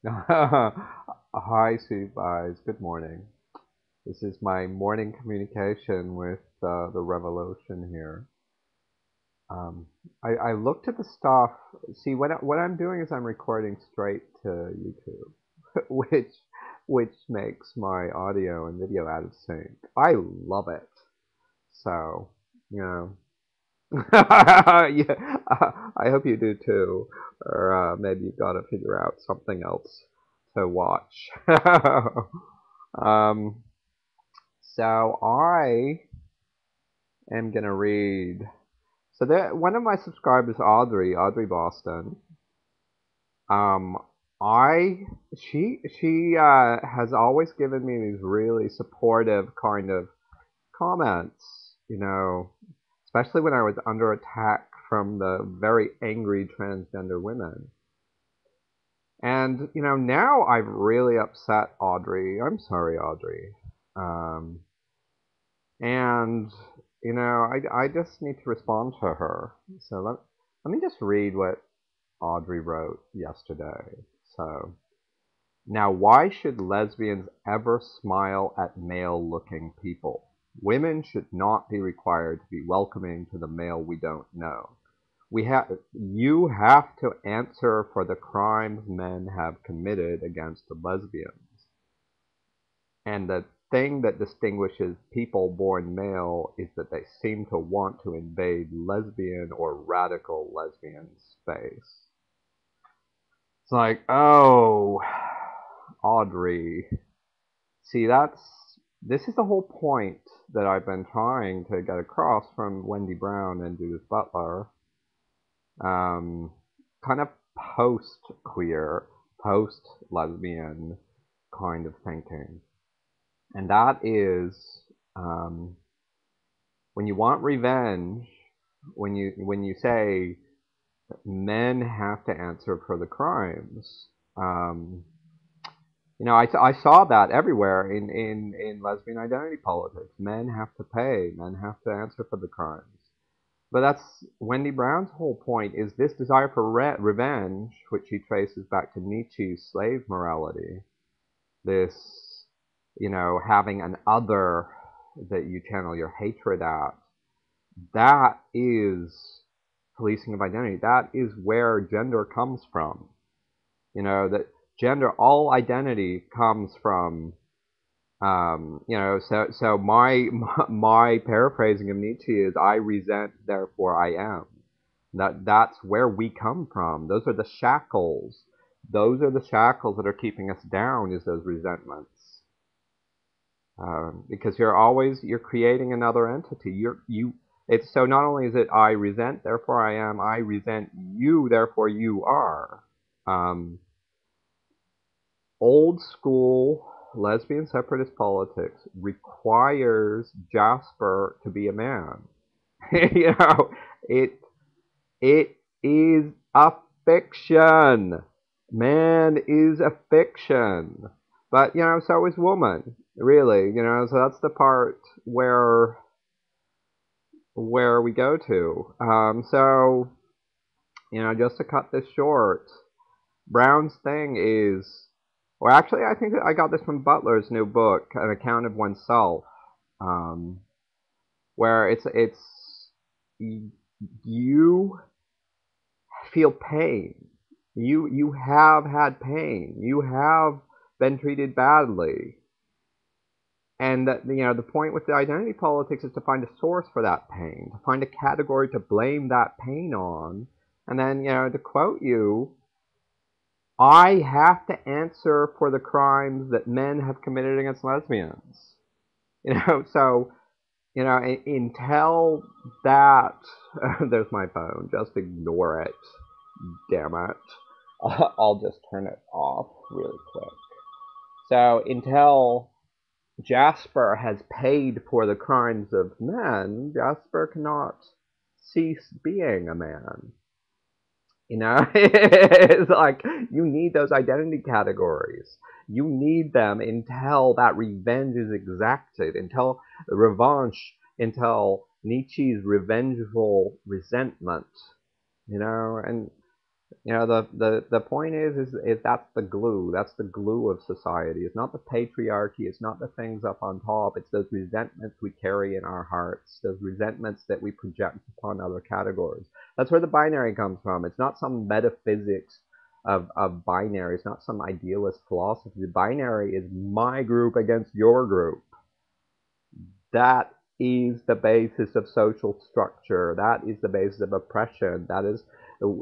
Hi, Sweet Eyes. Good morning. This is my morning communication with the revolution here. Um, I looked at the stuff. See, what I'm doing is I'm recording straight to YouTube, which makes my audio and video out of sync. I love it. So, you know, yeah, I hope you do too. Or maybe you've got to figure out something else to watch. um, so I am gonna read. So there, one of my subscribers, Audrey Boston. Um, I she has always given me these really supportive kind of comments. Especially when I was under attack from the very angry transgender women. And, now I've really upset Audrey. I'm sorry, Audrey. Um, and, I just need to respond to her. So let me just read what Audrey wrote yesterday. So, now, why should lesbians ever smile at male looking people? Women should not be required to be welcoming to the male we don't know. You have to answer for the crimes men have committed against the lesbians. And the thing that distinguishes people born male is that they seem to want to invade lesbian or radical lesbian space. It's like, oh, Audrey. See, this is the whole point that I've been trying to get across from Wendy Brown and Judith Butler. Um, Kind of post-queer, post-lesbian kind of thinking. And that is, um, when you want revenge, when you say men have to answer for the crimes, um, I saw that everywhere in lesbian identity politics. Men have to pay. Men have to answer for the crimes. But that's Wendy Brown's whole point, is this desire for revenge, which she traces back to Nietzsche's slave morality. This, having an other that you channel your hatred at. That is policing of identity. That is where gender comes from. That gender, all identity comes from. So my paraphrasing of Nietzsche is, I resent, therefore I am. That's where we come from. Those are the shackles. Those are the shackles that are keeping us down, is those resentments. Because you're creating another entity. It's so, not only is it I resent, therefore I am, I resent you, therefore you are. Um, Old school lesbian separatist politics requires Jasper to be a man. you know, it it is a fiction. Man is a fiction. But so is woman. Really, so that's the part where we go to. So, just to cut this short, Brown's thing is, or actually, I think that I got this from Butler's new book, An Account of Oneself, um, where it's you feel pain, you have had pain, you have been treated badly, and that the point with the identity politics is to find a source for that pain, to find a category to blame that pain on, and then to quote you, I have to answer for the crimes that men have committed against lesbians. So, until that, there's my phone. Just ignore it. Damn it. I'll just turn it off really quick. So, until Jasper has paid for the crimes of men, Jasper cannot cease being a man. It's like you need those identity categories. You need them until that revenge is exacted, until revanche, until Nietzsche's revengeful resentment, and You know, the point is that's the glue. That's the glue of society. It's not the patriarchy. It's not the things up on top. It's those resentments we carry in our hearts. Those resentments that we project upon other categories. That's where the binary comes from. It's not some metaphysics of binary. It's not some idealist philosophy. The binary is my group against your group. That is the basis of social structure. That is the basis of oppression. That is,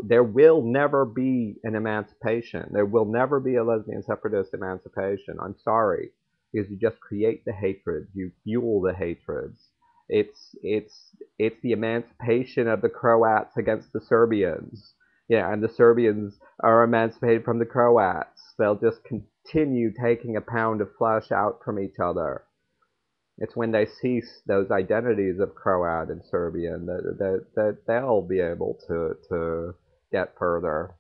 there will never be an emancipation. There will never be a lesbian separatist emancipation. I'm sorry, because you just create the hatred. You fuel the hatreds. It's the emancipation of the Croats against the Serbians. Yeah, and the Serbians are emancipated from the Croats. They'll just continue taking a pound of flesh out from each other. It's when they cease those identities of Croat and Serbian that they'll be able to get further.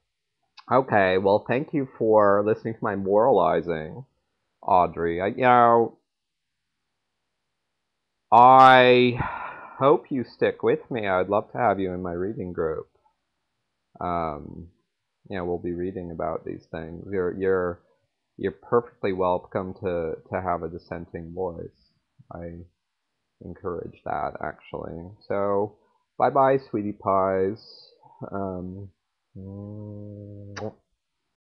Okay, well, thank you for listening to my moralizing, Audrey. I hope you stick with me. I'd love to have you in my reading group. Um, we'll be reading about these things. You're perfectly welcome to have a dissenting voice. I encourage that actually. So, bye bye, sweetie pies. Um,